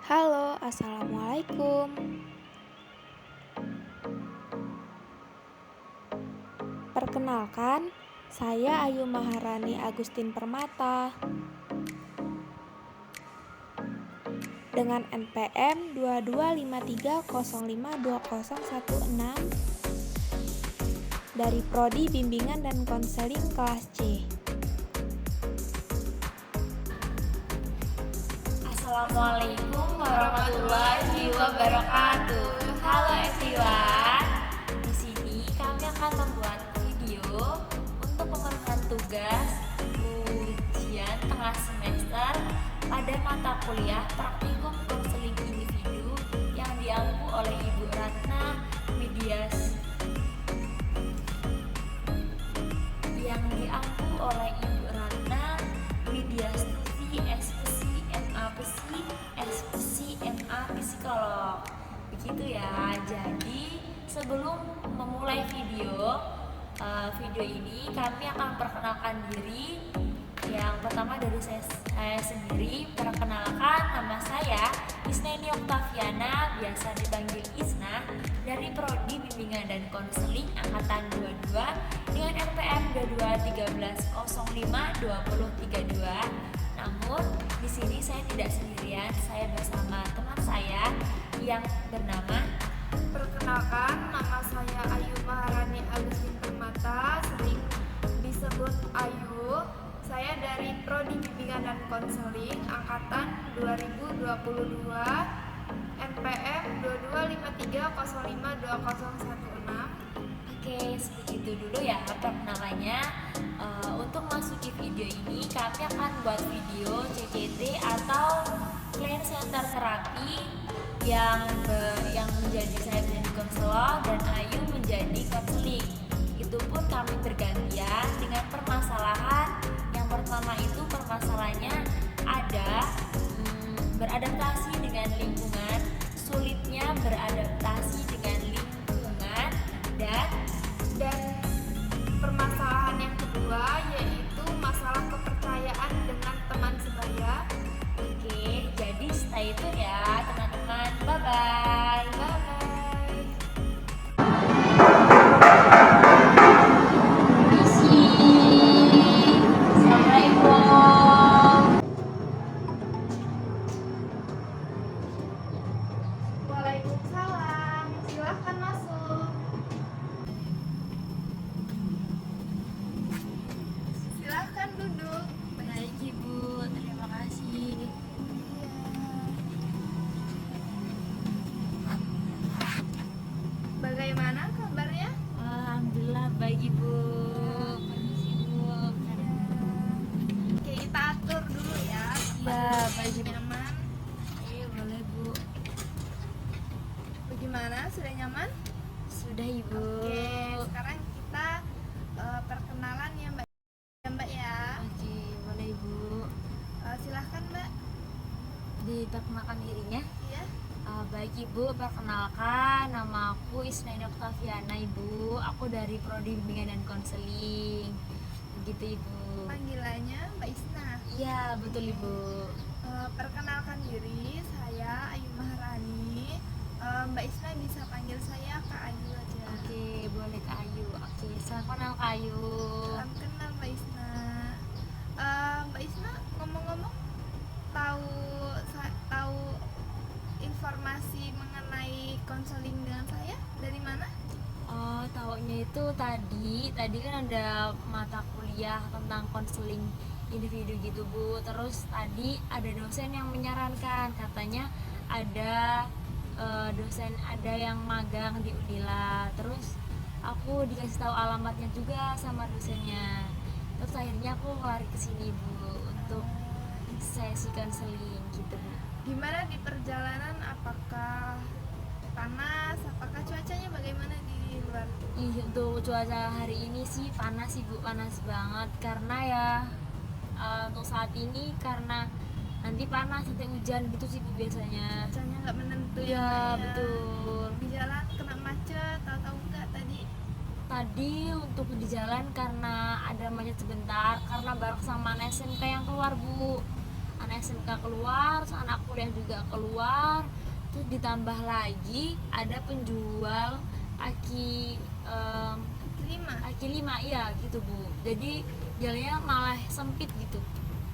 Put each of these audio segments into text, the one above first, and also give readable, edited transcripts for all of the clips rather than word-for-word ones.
Halo, assalamualaikum. Perkenalkan, saya Ayu Maharani Agustin Permata dengan NPM 2253052016 dari Prodi Bimbingan dan Konseling kelas C. Assalamualaikum warahmatullahi wabarakatuh. Halo everyone. Di sini kami akan membuat video untuk pemenuhan tugas ujian tengah semester pada mata kuliah praktikum konseling individu yang diampu oleh Ibu Ratna Medias yang diampu oleh Ibu Ratna Mediastuti SPSI MA Psi SPSI MA Psikolog. Begitu ya. Jadi sebelum memulai video ini kami akan perkenalkan diri. Yang pertama dari saya sendiri. Perkenalkan, nama saya Isneni Oktaviana, biasa dipanggil Isna, dari Prodi Bimbingan dan Konseling angkatan 22 dengan NPM 2213052032. Namun di sini saya tidak sendirian, saya bersama teman saya yang bernama. Perkenalkan, nama saya Ayu Maharani Agustin Permata, sering disebut Ayu. Saya dari Prodi Bimbingan dan Konseling angkatan 2022, NPM 2253052016. Oke, sebegitu dulu ya perkenalannya. Untuk masuki video ini kami akan buat video CCT atau Client Center Therapy yang menjadi saya menjadi konselor dan Ayu menjadi konseling. Itu pun kami bergantian dengan permasalahan. Yang pertama itu permasalahannya ada beradaptasi dengan lingkungan, sulitnya beradaptasi dengan lingkungan, dan permasalahan yang kedua yaitu masalah kepercayaan dengan teman sebaya. oke, jadi stay tune ya teman-teman. Bye bye. Bye. Assalamualaikum. Waalaikumsalam. Silahkan masuk. Silahkan duduk. Baik Ibu, terima kasih. Bagaimana kabarnya? Alhamdulillah baik Ibu. Permisi Bu. Oke, kita atur dulu ya. Ya, baik Ibu. Nyaman. Boleh Bu. Bagaimana? Sudah nyaman? Sudah Ibu. Oke, sekarang kita perkenalan ya Mbak. Ya Mbak ya. Oke, boleh Ibu. Silahkan Mbak. Diperkenalkan dirinya. Iya. Baik Ibu, perkenalkan nama aku Isneni Oktaviana Ibu. Aku dari Prodi Bimbingan dan Konseling. Begitu Ibu. Panggilannya Mbak Isna. Iya, betul Ibu. Perkenalkan diri, saya Ayu Maharani. Mbak Isna bisa panggil saya Kak Ayu aja. Oke, boleh Kak Ayu. Oke, salam kenal Kak Ayu. Salam kenal Mbak Isna. Mbak Isna ngomong-ngomong tahu informasi mengenai konseling dengan saya dari mana? Oh, taunya itu tadi kan ada mata kuliah tentang konseling individu gitu Bu. Terus tadi ada dosen yang menyarankan, katanya ada dosen ada yang magang di Unila. Terus aku dikasih tahu alamatnya juga sama dosennya. Terus akhirnya aku lari ke sini Bu untuk sesi konseling gitu Bu. Gimana di perjalanan? Apakah panas? Apakah cuacanya bagaimana di luar? Untuk cuaca hari ini sih panas sih Bu, panas banget karena ya untuk saat ini karena nanti panas nanti hujan gitu sih Bu biasanya. Cuacanya nggak menentu Iya Mbak, ya. betul. Di jalan kena macet, tahu nggak tadi? Tadi untuk di jalan karena ada macet sebentar karena baru kesamaan SMK yang keluar Bu. anak SMK keluar, terus anak kuliah juga keluar, terus ditambah lagi ada penjual kaki kaki lima, iya gitu Bu. Jadi jalannya malah sempit gitu.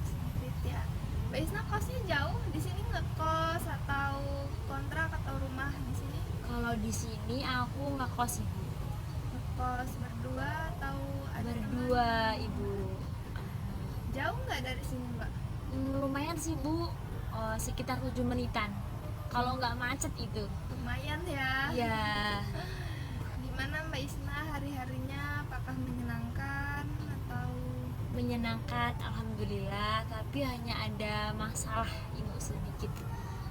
Sempit ya. Mbak Isna kosnya jauh di sini, ngekos atau kontrak atau rumah di sini? Kalau di sini aku ngekos Ibu. Ngekos berdua atau ada Berdua Ibu. teman? Jauh nggak dari sini Mbak? Lumayan sih Bu, sekitar 7 menitan. Kalau nggak macet itu. Lumayan ya. Iya. Gimana Mbak Isna hari-harinya? Apakah menyenangkan atau Menyenangkan, alhamdulillah, tapi hanya ada masalah Ibu sedikit.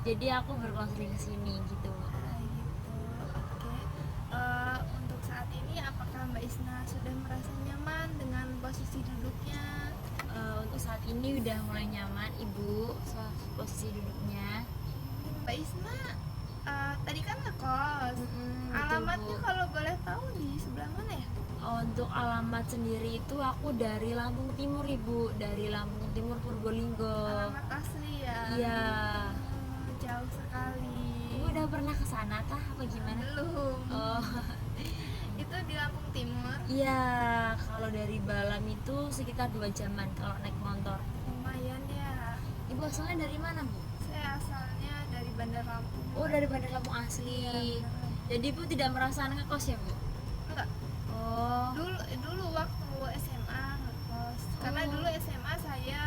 Jadi aku berkonseling ke sini gitu. kayak gitu? Oke. Untuk saat ini apakah Mbak Isna sudah merasa nyaman dengan posisi duduknya? Untuk saat ini udah mulai nyaman Ibu soal posisi duduknya. Mbak Isna tadi kan ngekos. Betul, Alamatnya Bu. kalau boleh tahu di sebelah mana ya? Untuk alamat sendiri itu aku dari Lampung Timur Ibu, dari Lampung Timur Purbolinggo. Alamat asli ya? Iya. Jauh sekali. Ibu udah pernah ke sana tah apa gimana? Belum. Oh, Itu di Lampung Timur. iya, kalau dari Balam itu sekitar 2 jaman kalau naik motor. Lumayan ya. Ibu asalnya dari mana Bu? Saya asalnya dari Bandar Lampung. Oh, dari Bandar Lampung asli. Jadi Ibu tidak merasa ngekos ya Bu? Enggak. Oh, Dulu waktu SMA ngekos. Karena Oh. dulu SMA saya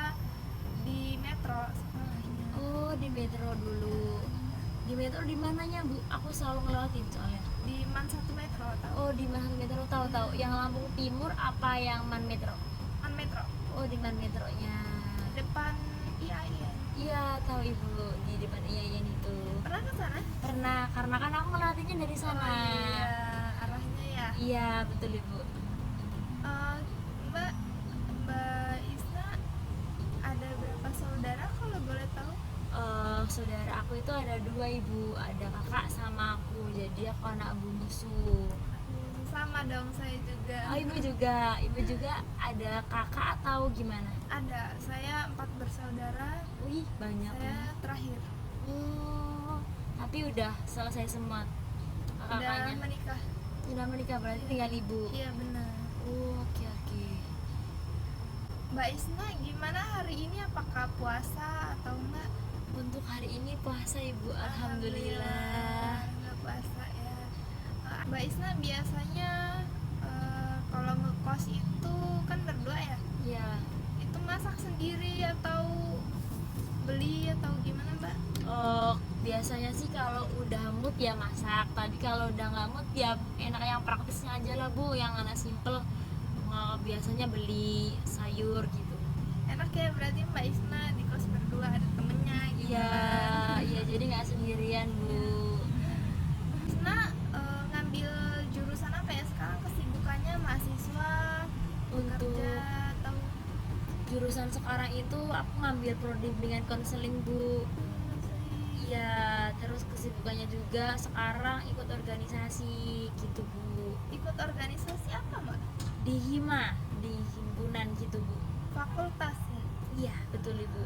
di Metro sekolahnya. oh di Metro dulu. Di Metro di mananya Bu? Aku selalu ngelewatin soalnya. Di Man 1 Metro tahu? Oh, di mana Metro tahu-tahu. Yang Lampung Timur apa yang Man Metro? Man Metro. Oh, di Man Metronya. Depan IAIN. Iya, tahu Ibu, di depan IAIN itu. Pernah ke sana? Pernah, karena kan aku ngelatihannya dari sana. Oh, iya, arahnya ya. Iya, betul Ibu. Eh, Mbak Mbak Isna ada berapa saudara kalau boleh tahu? Saudara aku itu ada 2 Ibu, ada kakak sama aku. Jadi aku anak bungsu. Sama dong saya juga. Oh, Ibu juga ada kakak atau gimana? Ada, saya 4 bersaudara. Wih, banyak. Saya terakhir. Oh, tapi udah selesai semua Udah kakaknya. menikah. Sudah menikah berarti tinggal Ibu. Iya benar. Oh, oke. Mbak Isna gimana hari ini, apakah puasa atau enggak? Untuk hari ini puasa Ibu, alhamdulillah. Enggak puasa ya. Mbak Isna biasanya kalau ngekos itu kan berdua ya? Ya, Itu masak sendiri atau beli atau gimana Mbak? biasanya sih kalau udah mood ya masak. Tapi kalau udah nggak mood ya enak yang praktisnya aja lah Bu, yang anak simple. Biasanya beli sayur gitu. Enak ya berarti Mbak Isna di kos berdua, ada temennya gitu Iya, kan? iya jadi nggak sendirian Bu. Mbak Isna ngambil jurusan apa ya sekarang, kesibukannya mahasiswa, Untuk kerja atau jurusan sekarang itu aku ngambil prodi bimbingan konseling Bu. Iya, terus kesibukannya juga sekarang ikut organisasi gitu Bu. ikut organisasi apa Mbak? Di HIMA, di himpunan gitu Bu. Fakultas ya? Iya, betul Ibu.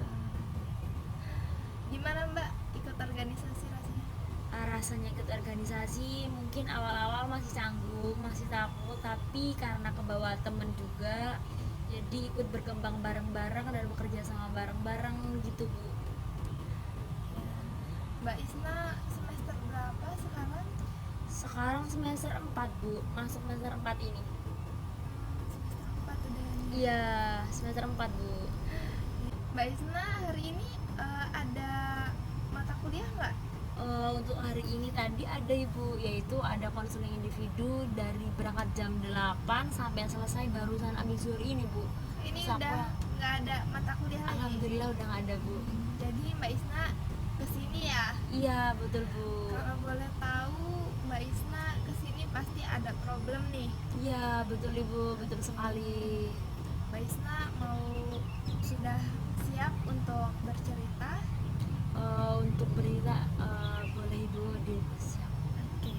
Gimana Mbak ikut organisasi rasanya? Rasanya ikut organisasi mungkin awal-awal masih canggung, masih takut, tapi karena kebawa temen juga, jadi ikut berkembang bareng-bareng dan bekerja sama bareng-bareng gitu Bu. Mbak Isna semester berapa sekarang? Sekarang semester 4 Bu, masuk semester 4 ini. Semester 4 udah nih. Iya, semester 4 Bu. Mbak Isna hari ini ada mata kuliah nggak? Untuk hari ini tadi ada Ibu, yaitu ada konseling individu dari berangkat jam 8 sampai selesai barusan abis zuhur ini Bu. Ini Terus udah nggak ada mata kuliah lagi. alhamdulillah udah nggak ada Bu. Jadi Mbak Isna kesini ya? Iya betul Bu. Kalau boleh tahu Mbak Isna kesini pasti ada problem nih. Iya betul Ibu, betul sekali. Mbak Isna sudah siap untuk bercerita? Untuk berita boleh Ibu siap. Oke.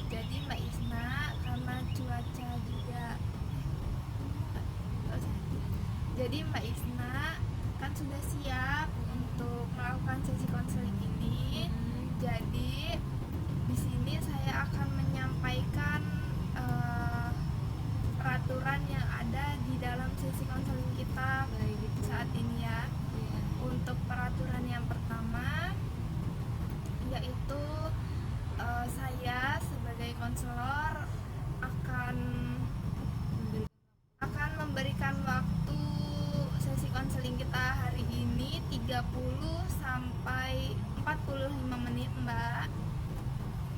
Jadi Mbak Isna karena cuaca juga nggak usah. Jadi Mbak Isna kan sudah siap Jadi di sini saya akan menyampaikan peraturan yang ada di dalam sesi konseling kita Baik Ibu. saat ini ya. Iya. Untuk peraturan yang pertama yaitu saya sebagai konselor akan memberikan waktu sesi konseling kita hari ini 30 sampai 45 menit, Mbak.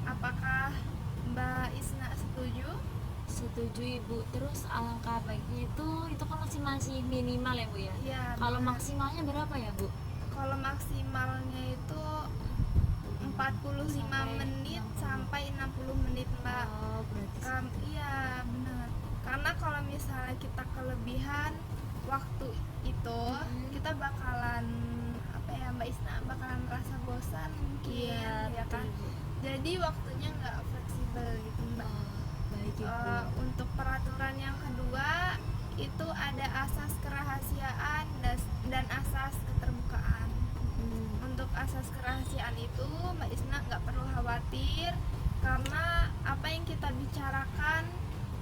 Apakah Mbak Isna setuju? Setuju Ibu. Terus alangkah baiknya itu kan masih minimal ya Bu ya. Iya. Kalau benar. maksimalnya berapa ya Bu? Kalau maksimalnya itu 45 menit sampai 60 menit, Mbak. Oh, berarti Iya benar. Karena kalau misalnya kita kelebihan waktu itu, kita bakalan apa ya, Mbak Isna, bakalan merasa bosan mungkin, ya betul, kan. Ibu. Jadi waktunya nggak fleksibel gitu, Mbak. Oh, baik Ibu. Untuk peraturan yang kedua itu ada asas kerahasiaan dan asas keterbukaan. Untuk asas kerahasiaan itu Mbak Isna nggak perlu khawatir, karena apa yang kita bicarakan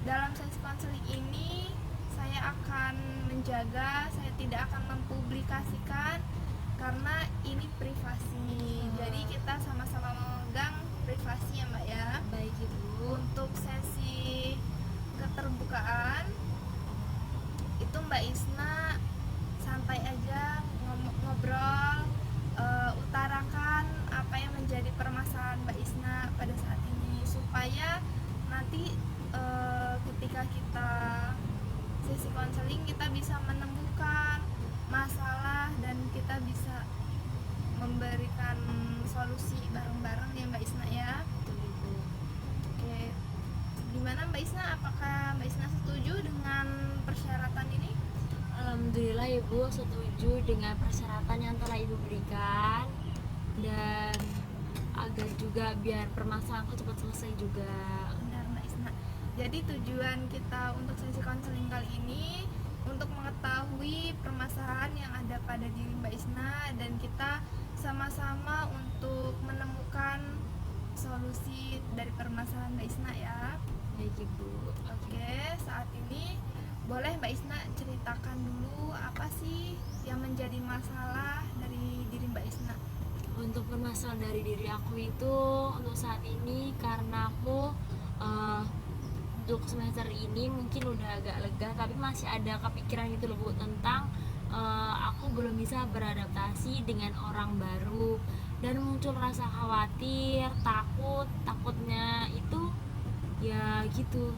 dalam sesi konseling ini saya akan menjaga, saya tidak akan mempublikasikan karena ini privasi. Jadi kita sama-sama memegang privasi ya Mbak ya. Baik Ibu. Untuk sesi keterbukaan itu Mbak Isna santai aja ngobrol, utarakan apa yang menjadi permasalahan Mbak Isna pada saat ini, supaya nanti ketika kita sesi konseling kita bisa menemukan masalah dan kita bisa memberikan solusi bareng-bareng ya Mbak Isna ya. Betul, Ibu. Oke, gimana Mbak Isna? Apakah Mbak Isna setuju dengan persyaratan ini? Alhamdulillah Ibu setuju dengan persyaratan yang telah Ibu berikan, dan agar juga biar permasalahanku cepat selesai juga. Benar Mbak Isna. Jadi tujuan kita untuk sesi konseling kali ini untuk mengetahui permasalahan yang ada pada diri Mbak Isna, dan kita sama-sama untuk menemukan solusi dari permasalahan Mbak Isna ya. Baik Ibu. Oke, saat ini boleh Mbak Isna ceritakan dulu apa sih yang menjadi masalah dari diri Mbak Isna? Untuk permasalahan dari diri aku itu untuk saat ini, karena aku untuk semester ini mungkin udah agak lega, tapi masih ada kepikiran gitu loh Bu, tentang aku belum bisa beradaptasi dengan orang baru, dan muncul rasa khawatir, takutnya itu ya gitu.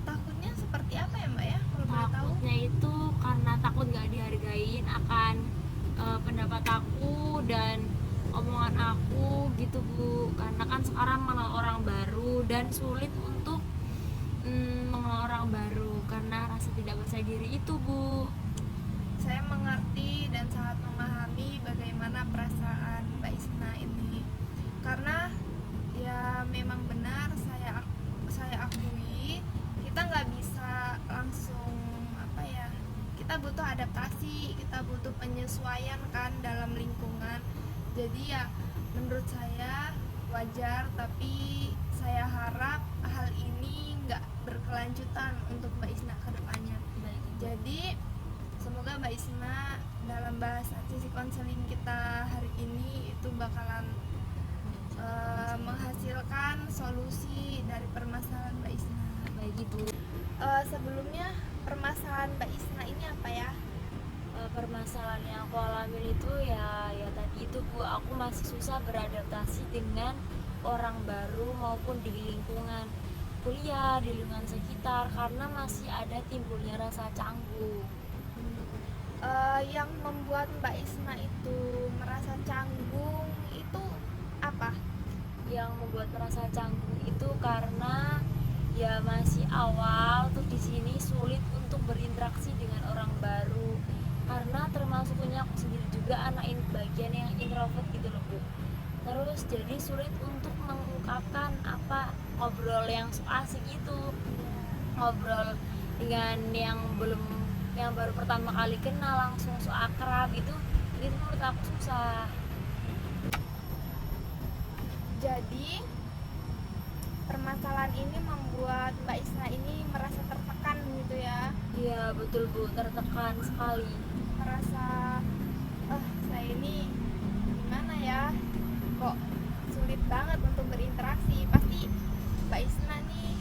Takutnya seperti apa ya Mbak ya? Kalau boleh tahu? Takutnya itu karena takut gak dihargain akan pendapat aku dan omongan aku gitu Bu, karena kan sekarang mengenal orang baru dan sulit untuk mengenal orang baru karena rasa tidak percaya diri itu Bu. Saya mengerti dan sangat memahami bagaimana perasaan Mbak Isna ini, karena ya memang benar saya akui kita nggak bisa langsung apa ya, kita butuh adaptasi, kita butuh penyesuaian kan dalam lingkungan. Jadi ya menurut saya wajar, tapi saya harap hal ini nggak berkelanjutan untuk Mbak Isna ke depannya. Baik. Jadi semoga Mbak Isna dalam bahasan sesi konseling kita hari ini itu bakalan menghasilkan solusi dari permasalahan Mbak Isna. Baik Ibu. Sebelumnya permasalahan Mbak Isna ini apa ya? Permasalahan yang aku alami itu ya tadi itu Bu, aku masih susah beradaptasi dengan orang baru maupun di lingkungan kuliah, di lingkungan sekitar, karena masih ada timbulnya rasa canggung. Yang membuat Mbak Isna itu merasa canggung itu apa? Yang membuat merasa canggung itu karena ya masih awal, terus di sini sulit untuk berinteraksi dengan orang baru, karena termasuknya aku sendiri juga anak bagian yang introvert gitu loh Bu. Terus jadi sulit untuk mengungkapkan apa ngobrol yang so asik itu, ngobrol dengan yang baru pertama kali kenal langsung so akrab itu menurut aku susah. Iya betul Bu, tertekan sekali. merasa saya ini gimana ya, kok sulit banget untuk berinteraksi. Pasti Mbak Isna nih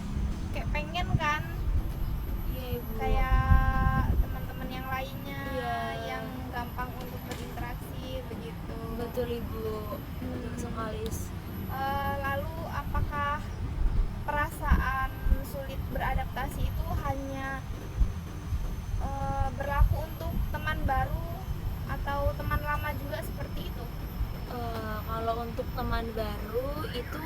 kayak pengen kan Iya Ibu. kayak teman-teman yang lainnya Iya. yang gampang untuk berinteraksi begitu. Betul Ibu, betul sekali. Lalu apakah perasaan sulit beradaptasi itu hanya berlaku untuk teman baru atau teman lama juga seperti itu? Kalau untuk teman baru itu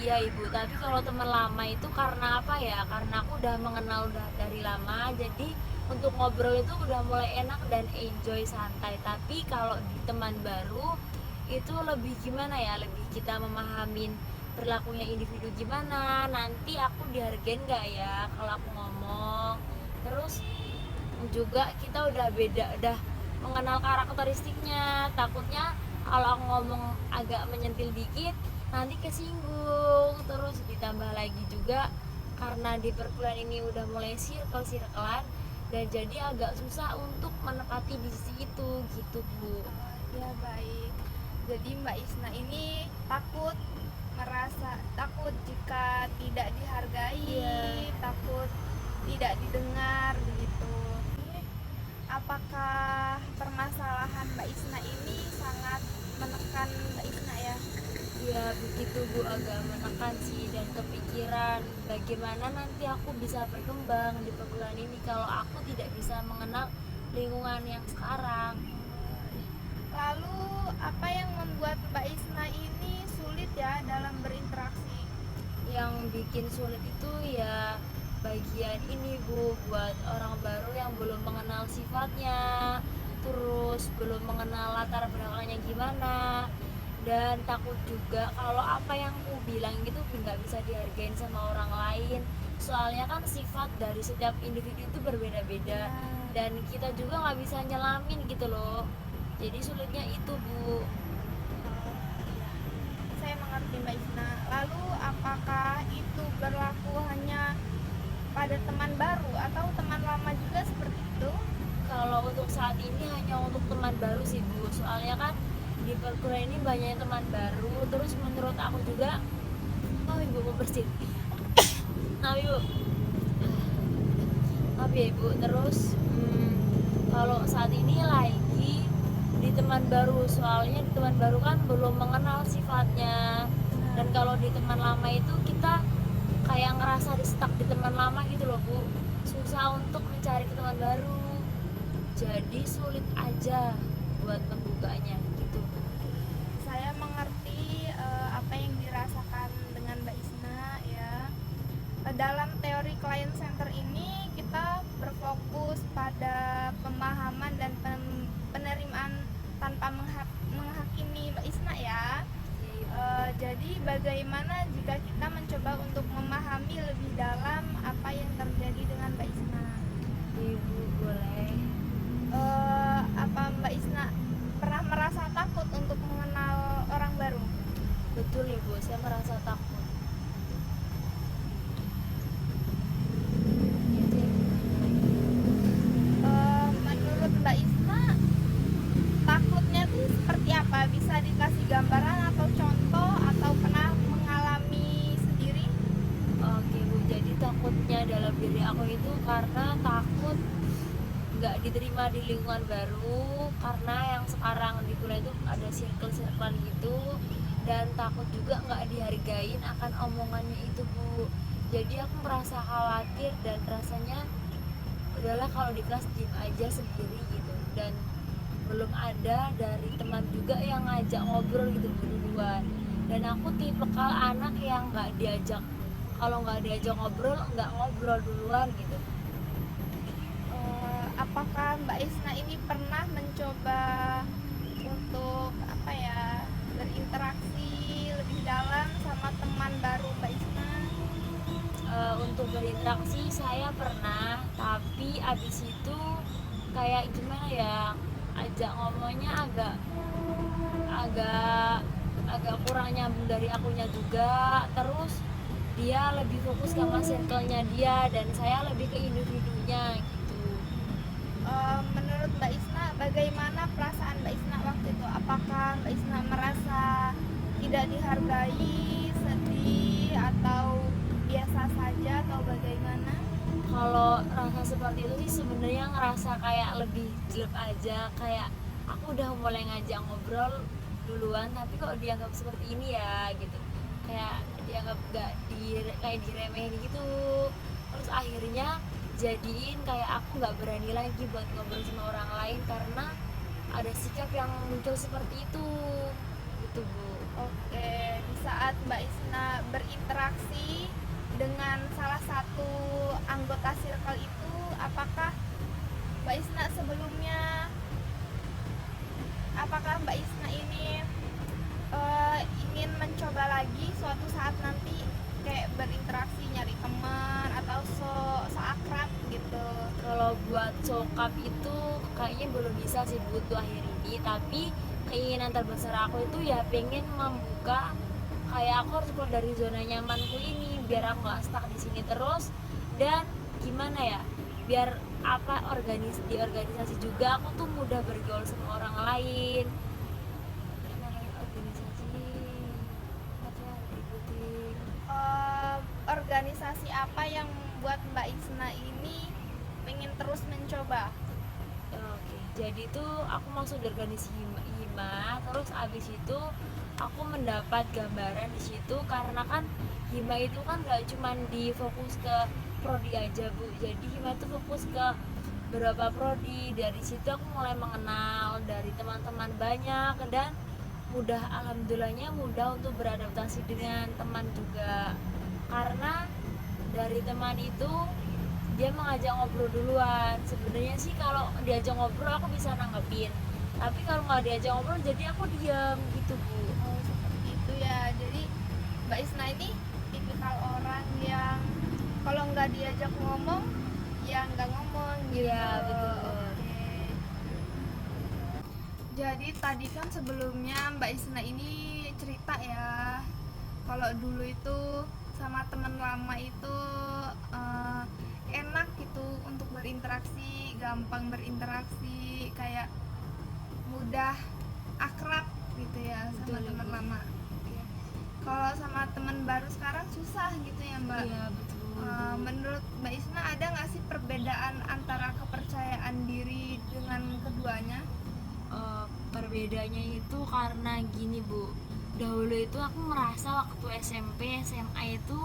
iya Ibu, tapi kalau teman lama itu karena apa ya? Karena aku udah mengenal udah dari lama, jadi untuk ngobrol itu udah mulai enak dan enjoy santai. Tapi kalau di teman baru itu lebih gimana ya? Lebih kita memahamin perilakunya individu gimana, nanti aku dihargain nggak ya kalau aku ngomong. Terus juga kita udah beda, udah mengenal karakteristiknya. Takutnya kalau aku ngomong agak menyentil dikit nanti kesinggung. Terus ditambah lagi juga karena di perkuliahan ini udah mulai circle-circlean dan jadi agak susah untuk menepati di sisi itu gitu Bu. Ya baik. Jadi Mbak Isna ini merasa takut jika tidak dihargai, Iya. takut tidak didengar begitu. Apakah permasalahan Mbak Isna ini sangat menekan Mbak Isna ya? Ya begitu Bu, agak menekan sih dan kepikiran bagaimana nanti aku bisa berkembang di perkuliahan ini kalau aku tidak bisa mengenal lingkungan yang sekarang. Lalu apa yang membuat Mbak Isna ini sulit ya dalam berinteraksi? Yang bikin sulit itu ya bagian ini Bu, buat orang baru yang belum mengenal sifatnya, terus belum mengenal latar belakangnya gimana, dan takut juga kalau apa yang ku bilang gitu nggak bisa dihargain sama orang lain. Soalnya kan sifat dari setiap individu itu berbeda-beda dan kita juga nggak bisa nyelamin gitu loh. Jadi sulitnya itu Bu. Saya mengerti Mbak Isna. Lalu apakah itu berlaku hanya pada teman baru atau teman lama juga seperti itu? Kalau untuk saat ini hanya untuk teman baru sih Bu, soalnya kan di perkuliahan ini banyak teman baru. Terus menurut aku juga, oh Ibu mau bersin. Nah Ibu, maaf ya Ibu. Terus kalau saat ini lagi di teman baru, soalnya di teman baru kan belum mengenal sifatnya. Dan kalau di teman lama itu kita kayak ngerasa di stuck di teman lama gitu loh Bu, susah untuk mencari ke teman baru, jadi sulit aja buat membukanya gitu. Saya mengerti apa yang dirasakan dengan Mbak Isna ya. Dalam teori client center ini kita berfokus pada pemahaman dan penerimaan tanpa menghakimi Mbak Isna ya. Jadi bagaimana jika kita mencoba untuk memahami lebih dalam apa yang terjadi dengan Mbak Isna? Ibu boleh. Apa Mbak Isna pernah merasa takut untuk mengenal orang baru? Betul Ibu, saya merasa takut. Menurut Mbak Isna takutnya tuh seperti apa? Bisa dikasih gambaran atau contoh atau pernah mengalami sendiri? Oke Bu, jadi takutnya dalam diri aku itu karena takut nggak diterima di lingkungan baru, karena yang sekarang di kuliah itu ada circle-circlean gitu, dan takut juga nggak dihargain akan omongannya itu Bu. Jadi aku merasa khawatir dan rasanya udahlah kalau di kelas diem aja sendiri gitu, dan belum ada dari teman juga yang ngajak ngobrol gitu Bu duluan. Dan aku tipikal anak yang nggak diajak, kalau nggak diajak ngobrol nggak ngobrol duluan gitu. Apakah Mbak Isna ini pernah mencoba untuk apa ya, berinteraksi lebih dalam sama teman baru Mbak Isna? Untuk berinteraksi saya pernah, tapi abis itu kayak gimana ya, ajak ngomongnya agak agak kurang nyambung dari akunya juga. Terus dia lebih fokus sama circle-nya dia dan saya lebih ke individunya gitu. Menurut Mbak Isna, bagaimana perasaan Mbak Isna waktu itu? Apakah Mbak Isna merasa tidak dihargai, sedih, atau biasa saja, atau bagaimana? Kalau rasa seperti itu sih sebenarnya ngerasa kayak lebih jelek aja, kayak aku udah mulai ngajak ngobrol duluan tapi kok dianggap seperti ini ya gitu, kayak dianggap gak kayak diremehin gitu. Terus akhirnya jadiin kayak aku nggak berani lagi buat ngobrol sama orang lain karena ada sikap yang muncul seperti itu gitu Bu. Oke, di saat Mbak Isna berinteraksi dengan salah satu anggota circle itu, apakah Mbak Isna sebelumnya, apakah Mbak Isna ini ingin mencoba lagi suatu saat nanti kayak berinteraksi, nyari teman atau seakrab gitu? Kalau buat sokap itu kayaknya belum bisa sih butuh akhir ini, tapi keinginan terbesar aku itu ya pengen membuka, kayak aku harus keluar dari zona nyamanku ini biar aku nggak stuck di sini terus. Dan gimana ya, biar di organisasi juga aku tuh mudah bergaul sama orang lain. Organisasi apa ya, ikutin. Organisasi apa yang buat Mbak Isna ini pengen terus mencoba? Oke, jadi tuh aku masuk di organisasi Hima, terus abis itu aku mendapat gambaran di situ karena kan Hima itu kan gak cuma difokus ke prodi aja Bu, jadi Hima itu fokus ke beberapa prodi. Dari situ aku mulai mengenal dari teman-teman banyak dan alhamdulillahnya mudah untuk beradaptasi dengan teman juga, karena dari teman itu dia mengajak ngobrol duluan. Sebenarnya sih kalau diajak ngobrol aku bisa nanggepin, tapi kalau nggak diajak ngobrol jadi aku diam gitu Bu. Oh, seperti itu ya. Jadi Mbak Isna ini tipikal orang yang kalau nggak diajak ngomong ya nggak ngomong gitu. Iya, betul. Oke. Jadi tadi kan sebelumnya Mbak Isna ini cerita ya, kalau dulu itu sama teman lama itu enak gitu untuk berinteraksi, gampang berinteraksi, kayak mudah akrab gitu ya sama Betul, teman Ibu. lama. Oke. Kalau sama teman baru sekarang susah gitu ya Mbak. Iya betul. Menurut Mbak Isna ada nggak sih perbedaan antara kepercayaan diri dengan keduanya? Perbedaannya itu karena gini Bu, dahulu itu aku merasa waktu SMP SMA itu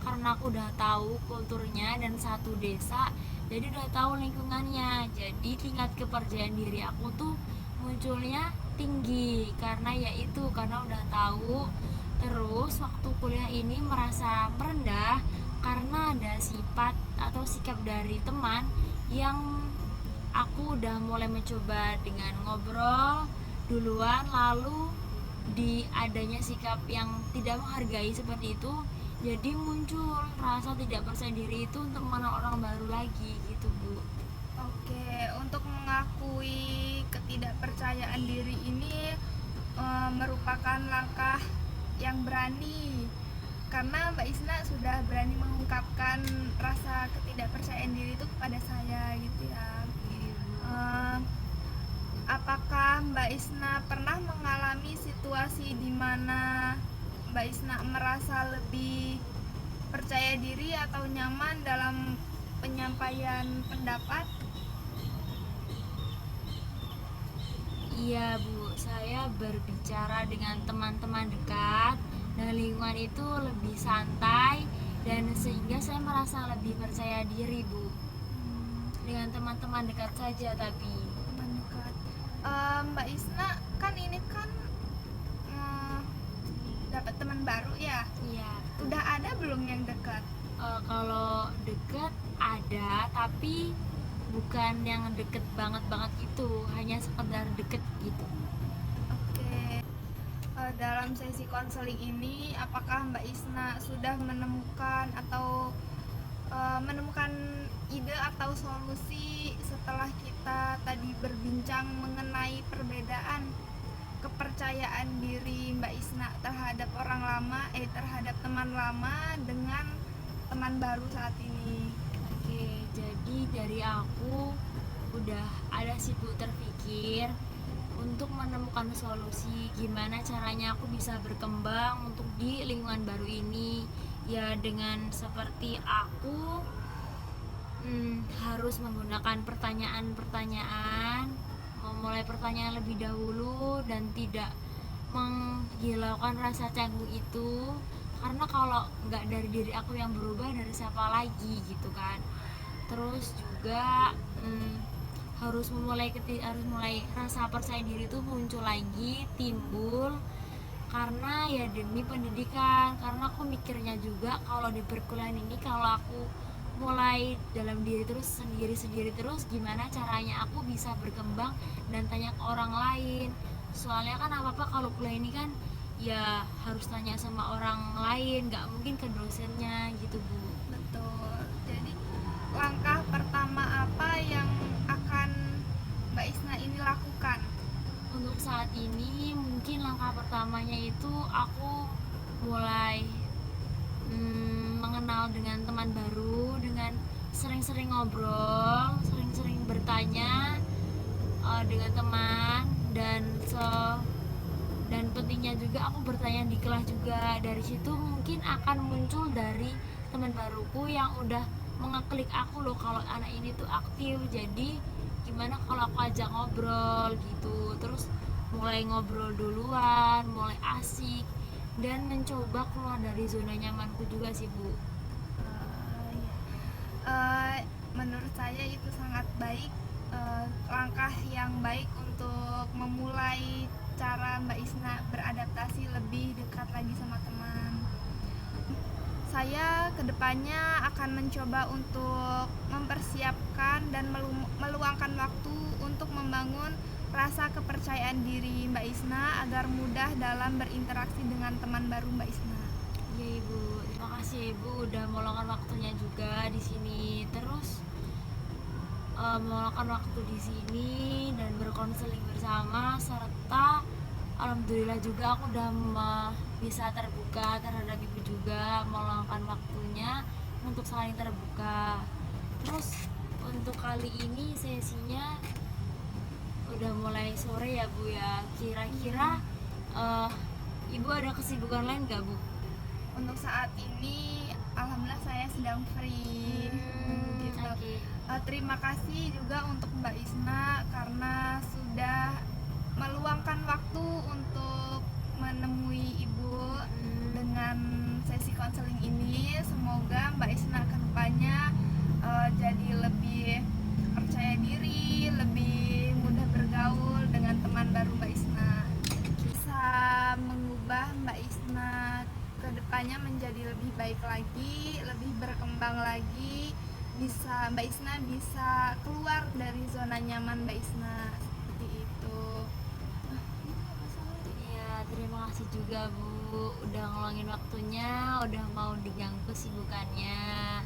karena aku udah tahu kulturnya dan satu desa, jadi udah tahu lingkungannya, jadi tingkat kepercayaan diri aku tuh munculnya tinggi karena udah tahu. Terus waktu kuliah ini merasa merendah karena ada sifat atau sikap dari teman yang aku udah mulai mencoba dengan ngobrol duluan, lalu di adanya sikap yang tidak menghargai seperti itu, jadi muncul rasa tidak percaya diri itu untuk mengenal orang baru lagi gitu Bu. Oke, untuk mengakui ketidakpercayaan diri ini merupakan langkah yang berani, karena Mbak Isna sudah berani mengungkapkan rasa ketidakpercayaan diri itu kepada saya gitu ya. Apakah Mbak Isna pernah mengalami situasi di mana Mbak Isna merasa lebih percaya diri atau nyaman dalam penyampaian pendapat? Iya Bu, saya berbicara dengan teman-teman dekat dan lingkungan itu lebih santai, dan sehingga saya merasa lebih percaya diri Bu. Dengan teman-teman dekat saja tapi. Teman dekat. Mbak Isna kan ini kan dapat teman baru ya. Iya. Udah ada belum yang dekat? Kalau deket ada, tapi bukan yang deket banget itu, hanya sekedar deket gitu. Oke. Dalam sesi konseling ini, apakah Mbak Isna sudah menemukan ide atau solusi setelah kita tadi berbincang mengenai perbedaan kepercayaan diri Mbak Isna terhadap terhadap teman lama dengan teman baru saat ini? Oke, jadi dari aku udah ada sih Bu terpikir untuk menemukan solusi gimana caranya aku bisa berkembang untuk di lingkungan baru ini, ya dengan seperti aku harus menggunakan pertanyaan-pertanyaan, memulai pertanyaan lebih dahulu dan tidak menghilaukan rasa canggung itu, karena kalau nggak dari diri aku yang berubah, dari siapa lagi gitu kan. Terus juga harus mulai rasa percaya diri itu muncul lagi, timbul karena ya demi pendidikan. Karena aku mikirnya juga kalau di perkuliahan ini, kalau aku mulai dalam diri terus sendiri terus, gimana caranya aku bisa berkembang dan tanya ke orang lain. Soalnya kan apa kalau kuliah ini kan ya harus tanya sama orang lain, nggak mungkin ke dosennya gitu Bu. Betul. Jadi langkah pertama apa yang akan Mbak Isna ini lakukan? Untuk saat ini mungkin langkah pertamanya itu aku mulai mengenal dengan teman baru, dengan sering-sering ngobrol, sering-sering bertanya dengan teman, dan pentingnya juga aku bertanya di kelas juga. Dari situ mungkin akan muncul dari teman baruku yang udah mengeklik aku loh kalau anak ini tuh aktif, jadi gimana kalau aku ajak ngobrol gitu. Terus mulai ngobrol duluan, mulai asik, dan mencoba keluar dari zona nyamanku juga sih Bu. Menurut saya itu sangat baik, langkah yang baik untuk memulai cara Mbak Isna beradaptasi lebih dekat lagi sama teman. Saya kedepannya akan mencoba untuk mempersiapkan dan meluangkan waktu untuk membangun rasa kepercayaan diri Mbak Isna agar mudah dalam berinteraksi dengan teman baru Mbak Isna. Iya Ibu, terima kasih Ibu udah meluangkan waktunya juga di sini. Terus meluangkan waktu di sini dan berkonseling bersama, serta alhamdulillah juga aku udah bisa terbuka terhadap Ibu juga, meluangkan waktunya untuk saling terbuka. Terus untuk kali ini sesinya udah mulai sore ya Bu ya. Kira-kira Ibu ada kesibukan lain gak Bu? Untuk saat ini alhamdulillah saya sedang free. Gitu. Okay. Terima kasih juga untuk Mbak Isna karena sudah meluangkan waktu untuk menemui Ibu dengan sesi konseling ini. Semoga Mbak Isna kedepannya jadi lebih percaya diri, lebih mudah bergaul dengan teman baru Mbak Isna, bisa mengubah Mbak Isna kedepannya menjadi lebih baik lagi, lebih berkembang lagi, Mbak Isna bisa keluar dari zona nyaman Mbak Isna, seperti itu. Iya, terima kasih juga Bu udah ngeluangin waktunya, udah mau diganggu kesibukannya.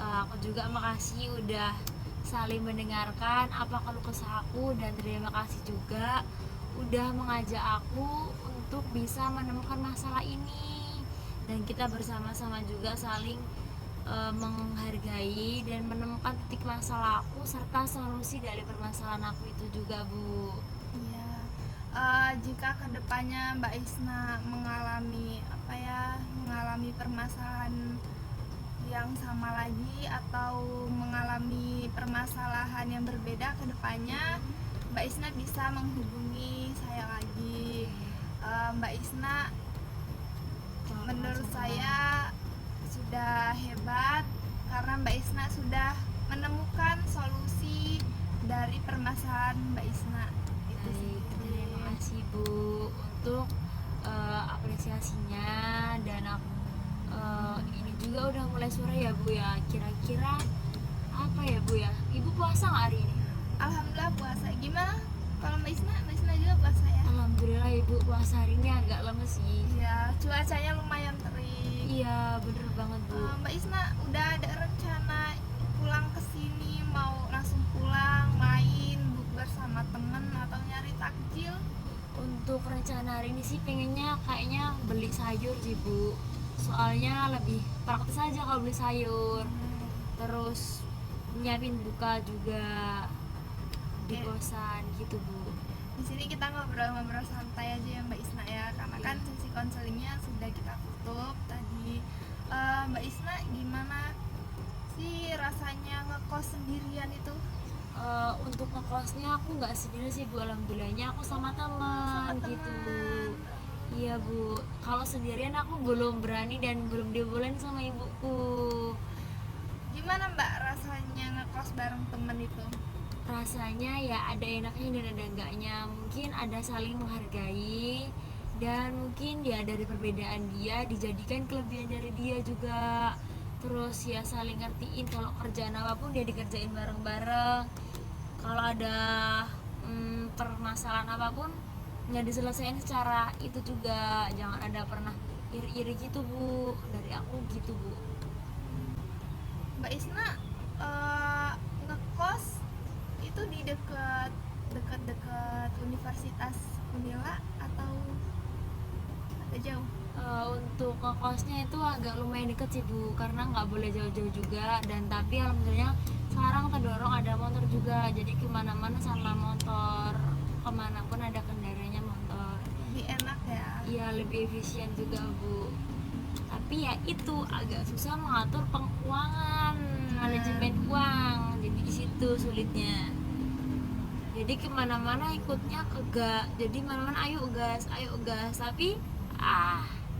Aku juga makasih udah saling mendengarkan apa keluh kesah aku, dan terima kasih juga udah mengajak aku untuk bisa menemukan masalah ini, dan kita bersama-sama juga saling menghargai dan menemukan titik masalah aku serta solusi dari permasalahan aku itu juga Bu. Iya. Jika kedepannya Mbak Isna mengalami mengalami permasalahan yang sama lagi atau mengalami permasalahan yang berbeda kedepannya, Mbak Isna bisa menghubungi saya lagi. Mbak Isna menurut saya sudah hebat karena Mbak Isna sudah menemukan solusi dari permasalahan Mbak Isna. Baik, terima kasih Bu untuk apresiasinya, dan ini juga udah mulai sore ya Bu ya. Kira-kira apa ya Bu ya? Ibu puasa nggak hari ini? Alhamdulillah puasa. Gimana kalau Mbak Isna? Mbak Isna juga puasa ya? Alhamdulillah Ibu puasa hari ini agak lemes sih. Iya, cuacanya lumayan terik. Iya, bener banget Bu. Mbak Isna udah ada rencana pulang ke sini, mau langsung pulang, main, bukber sama temen atau nyari takjil? Untuk rencana hari ini sih pengennya kayaknya beli sayur sih Bu. Soalnya lebih praktis aja kalau beli sayur. Terus nyiapin buka juga. di Oke. kosan gitu Bu. Di sini kita ngobrol-ngobrol santai aja ya Mbak Isna ya, karena kan sesi konselingnya sudah kita tutup tadi. Mbak Isna, gimana sih rasanya ngekos sendirian itu? Untuk ngekosnya aku nggak sendiri sih Bu, alhamdulillahnya aku sama teman Sama gitu. teman. Iya Bu, kalau sendirian aku belum berani dan belum dibolehin sama ibuku. Gimana Mbak rasanya ngekos bareng temen itu? Rasanya ya ada enaknya dan ada enggaknya, mungkin ada saling menghargai dan mungkin ya dari perbedaan dia dijadikan kelebihan dari dia juga, terus ya saling ngertiin kalau kerjaan apapun dia dikerjain bareng-bareng, kalau ada permasalahan apapun nggak diselesaikan secara itu juga, jangan ada pernah iri-iri gitu Bu, dari aku gitu Bu. Mbak Isna ngekos itu di dekat Universitas Unila atau agak jauh? Untuk ngekosnya itu agak lumayan deket sih Bu, karena nggak boleh jauh-jauh juga, dan tapi alhamdulillah sekarang terdorong ada motor juga, jadi kemana-mana sama motor, kemanapun ada kendaraannya motor. Lebih enak ya. Iya, lebih efisien juga Bu, tapi ya itu agak susah mengatur keuangan, manajemen uang, jadi di situ sulitnya. Jadi kemana-mana ikutnya kegak, jadi mana-mana ayo gas, tapi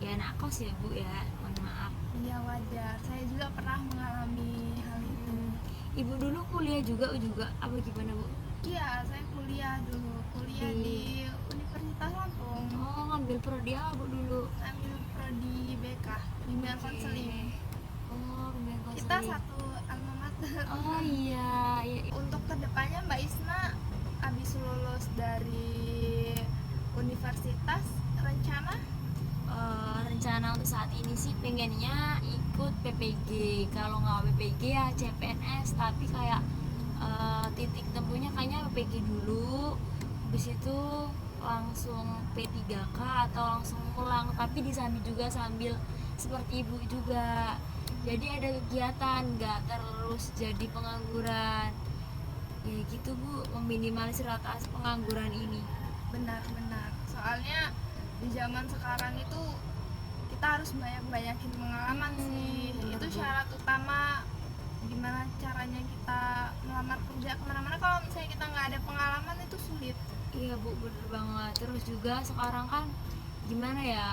ya anak kos ya Bu ya, mohon maaf. Iya wajar, saya juga pernah mengalami hal itu. Ibu dulu kuliah juga apa gimana Bu? Iya, saya kuliah di Universitas Lampung, Oh, ngambil prodi apa Bu dulu? ambil prodi BK, bimbingan konseling. Oh, bimbingan konseling. Kita satu alma mater. Oh iya, iya. Untuk kedepannya Mbak Isna habis lulus dari universitas, rencana Rencana untuk saat ini sih pengennya ikut PPG, kalau nggak PPG ya CPNS, tapi kayak titik tempuhnya kayaknya PPG dulu, habis itu langsung P3K atau langsung pulang, tapi disambil juga sambil seperti ibu juga, jadi ada kegiatan, nggak terus jadi pengangguran ya gitu Bu, meminimalisir rata pengangguran ini. benar-benar. Soalnya di zaman sekarang itu kita harus banyak-banyakin pengalaman sih. benar, Itu Bu. syarat utama gimana caranya kita melamar kerja kemana-mana. Kalau misalnya kita nggak ada pengalaman itu sulit. Iya Bu, bener banget. Terus juga sekarang kan gimana ya,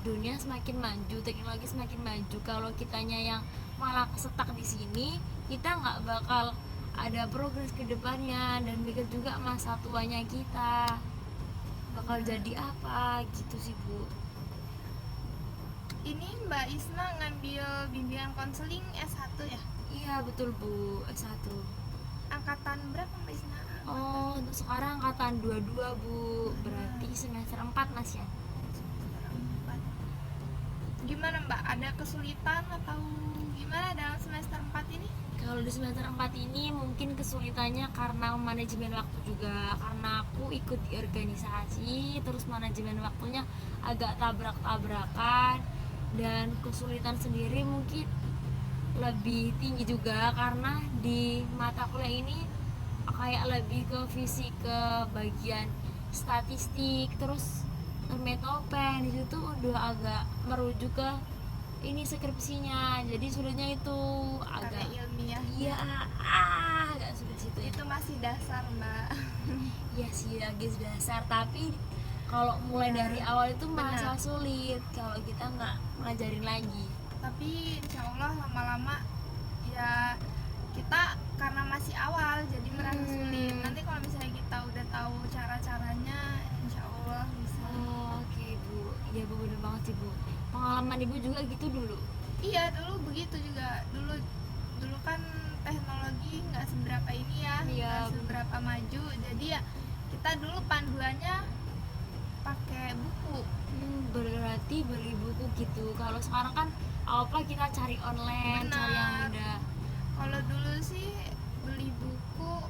dunia semakin maju, teknologi semakin maju. Kalau kitanya yang malah kesetak di sini, kita nggak bakal ada progres ke depannya, dan mikir juga masa tuanya kita bakal jadi apa gitu sih Bu. Ini Mbak Isna ngambil bimbingan konseling S1 ya? Iya betul Bu, S1. Angkatan berapa Mbak Isna? Oh, untuk sekarang angkatan 22 Bu, berarti semester 4 Mas ya. Gimana Mbak? Ada kesulitan atau gimana dalam semester 4 ini? Kalau di semester 4 ini mungkin kesulitannya karena manajemen waktu juga, karena aku ikut di organisasi, terus manajemen waktunya agak tabrak-tabrakan, dan kesulitan sendiri mungkin lebih tinggi juga karena di mata kuliah ini kayak lebih ke fisik, ke bagian statistik, terus metopen, di situ udah agak merujuk ke ini skripsinya, jadi sulitnya itu Karena agak ilmiah. iya agak sulit situ ya. Itu masih dasar Mbak. Iya sih lagi dasar, tapi kalau mulai dari awal itu merasa Benar. sulit kalau kita nggak ngajarin lagi. Tapi insya Allah lama-lama ya kita karena masih awal jadi merasa sulit. Nanti kalau misalnya kita udah tahu cara-caranya, insya Allah bisa. Oh, oke Bu, iya Bu, bener banget sih Bu. Pengalaman Ibu juga gitu dulu? Iya dulu begitu juga. Dulu kan teknologi nggak seberapa ini ya, Iya. nggak seberapa maju. Jadi ya kita dulu panduannya pakai buku. Berarti beli buku gitu. Kalau sekarang kan apa kita cari online, Benar. cari yang mudah. Kalau dulu sih beli buku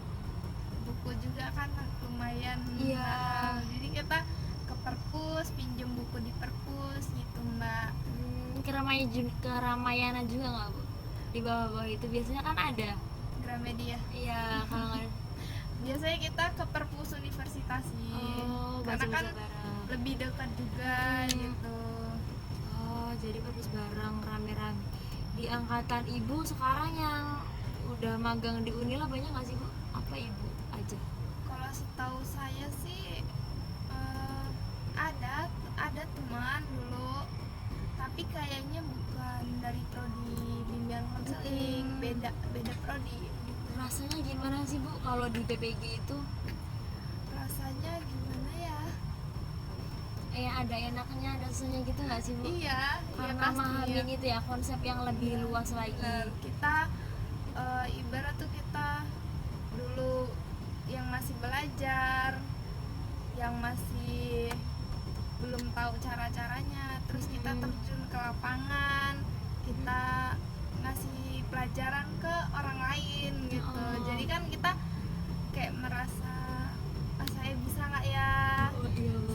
juga kan lumayan Iya. mahal. Jadi kita ke perpus, pinjem buku di perpus gitu Mbak. Keramaian juga nggak Bu? Di bawah-bawah itu biasanya kan ada. Gramedia. Iya, kalau nggak biasanya kita ke perpus universitas sih, karena kan baca-baca bareng. lebih dekat juga gitu. Oh, jadi perpus bareng rame-rame. Di angkatan ibu sekarang yang udah magang di Unila banyak nggak sih bu? Apa ibu aja? Kalau setahu saya sih ada teman dulu, tapi kayaknya bukan dari prodi bimbingan konseling, beda prodi gitu. Rasanya gimana sih bu kalau di PPG itu? Rasanya gimana ya? Ada enaknya, ada susahnya gitu nggak sih bu? Iya, Karena pasti mahamin itu ya konsep yang lebih luas lagi. Benar. Kita ibarat tuh kita dulu yang masih belajar, yang masih belum tahu cara-caranya, terus kita terjun ke lapangan, kita ngasih pelajaran ke orang lain gitu. Jadi kan kita kayak merasa saya bisa nggak ya,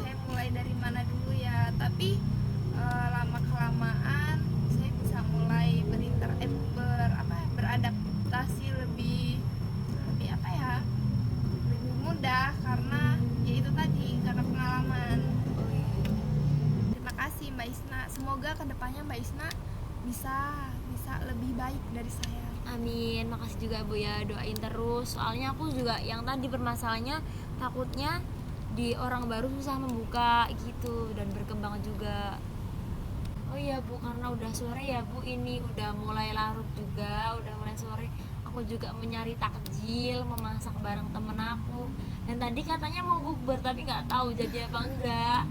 saya mulai dari mana dulu ya. Tapi lama kelamaan saya bisa mulai beradaptasi lebih apa ya, lebih mudah karena ya itu tadi, karena pengalaman. Terima kasih Mbak Isna, semoga kedepannya Mbak Isna bisa lebih baik dari saya. Amin, makasih juga bu ya, doain terus. Soalnya aku juga yang tadi permasalahannya takutnya di orang baru susah membuka gitu dan berkembang juga. Oh iya bu, karena udah sore ya bu, ini udah mulai larut juga, udah mulai sore. Aku juga menyari takjil, memasak bareng temen aku. Dan tadi katanya mau bukber tapi nggak tahu jadi apa enggak.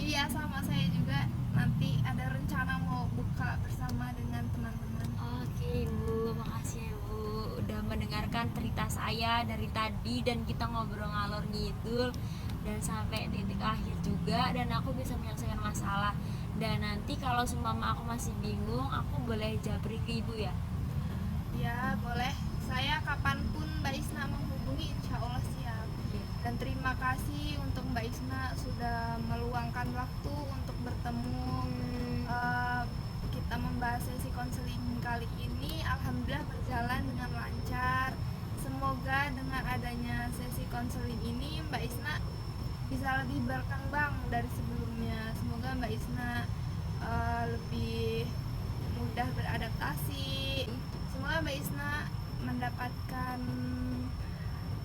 Iya, sama saya juga, nanti ada rencana mau buka bersama dengan teman-teman. Oke bu, makasih ya bu udah mendengarkan cerita saya dari tadi dan kita ngobrol ngalor ngidul dan sampai titik akhir juga, dan aku bisa menyelesaikan masalah. Dan nanti kalau seumpama aku masih bingung, aku boleh japri ke ibu ya? Ya boleh, saya kapanpun Mbak Isna menghubungi insya Allah siap. Dan terima kasih untuk Mbak Isna sudah meluangkan waktu untuk bertemu. Kita membahas sesi konseling kali ini alhamdulillah berjalan dengan lancar. Semoga dengan adanya sesi konseling ini Mbak Isna bisa lebih berkembang dari sebelumnya. Semoga Mbak Isna lebih mudah beradaptasi. Semoga Mbak Isna mendapatkan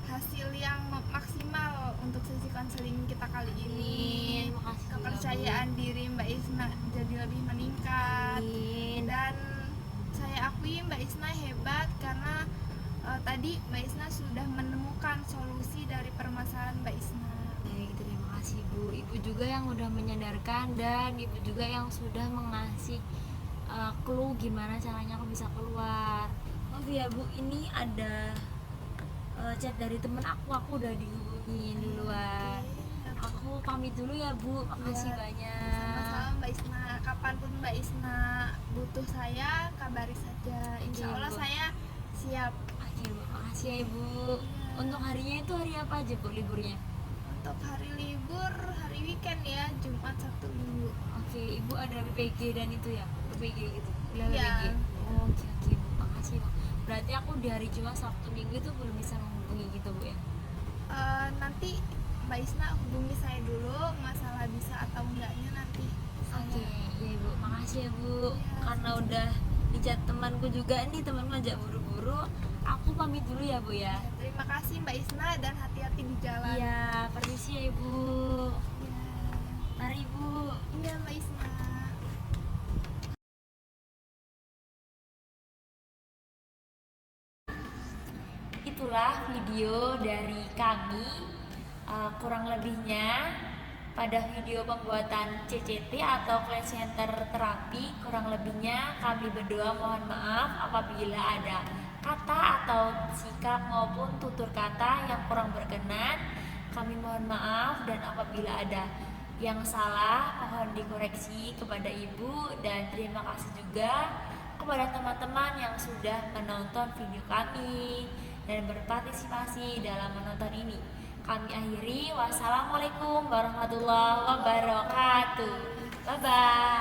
hasil yang maksimal untuk sesi konseling kita kali ini. Makasih Kepercayaan diri Mbak Isna jadi lebih meningkat. Dan saya akui Mbak Isna hebat karena tadi Mbak Isna sudah menemukan solusi dari permasalahan Mbak Isna. Baik, terima kasih bu. Ibu juga yang udah menyadarkan dan ibu juga yang sudah mengasih clue gimana caranya aku bisa keluar. Oh iya bu, ini ada chat dari temen aku udah dihubungin duluan. Aku pamit dulu ya bu, makasih banyak. Sama-sama Mbak Isna, kapanpun Mbak Isna butuh saya kabari saja, insya Allah Bu. saya siap. Oke bu, makasih ya ibu. Untuk harinya itu hari apa aja bu liburnya? Untuk hari libur, hari weekend ya, Jumat, Sabtu, Minggu. Oke, ibu ada PPG dan itu ya, PPG gitu. Udah Iya. PPG. Oke bu, makasih bu. Berarti aku di hari Jumat, Sabtu, Minggu itu belum bisa menghubungi gitu bu ya? Nanti Mbak Isna hubungi saya dulu, masalah bisa atau enggaknya nanti Oke, ya ibu, makasih ya bu. Iya, Karena udah dicat temanku juga nih, temanku ngajak buru-buru. Aku pamit dulu ya bu ya. Terima kasih Mbak Isna dan hati-hati di jalan. Iya, permisi ya ibu. Iya. Mari ibu. Iya Mbak Isna. Itulah video dari kami. Kurang lebihnya pada video pembuatan CCT atau Client Center Terapi, kurang lebihnya kami berdua mohon maaf apabila ada kata atau sikap maupun tutur kata yang kurang berkenan. Kami mohon maaf, dan apabila ada yang salah mohon dikoreksi kepada ibu. Dan terima kasih juga kepada teman-teman yang sudah menonton video kami dan berpartisipasi dalam menonton ini. Kami akhiri, wassalamualaikum warahmatullahi wabarakatuh. Bye bye.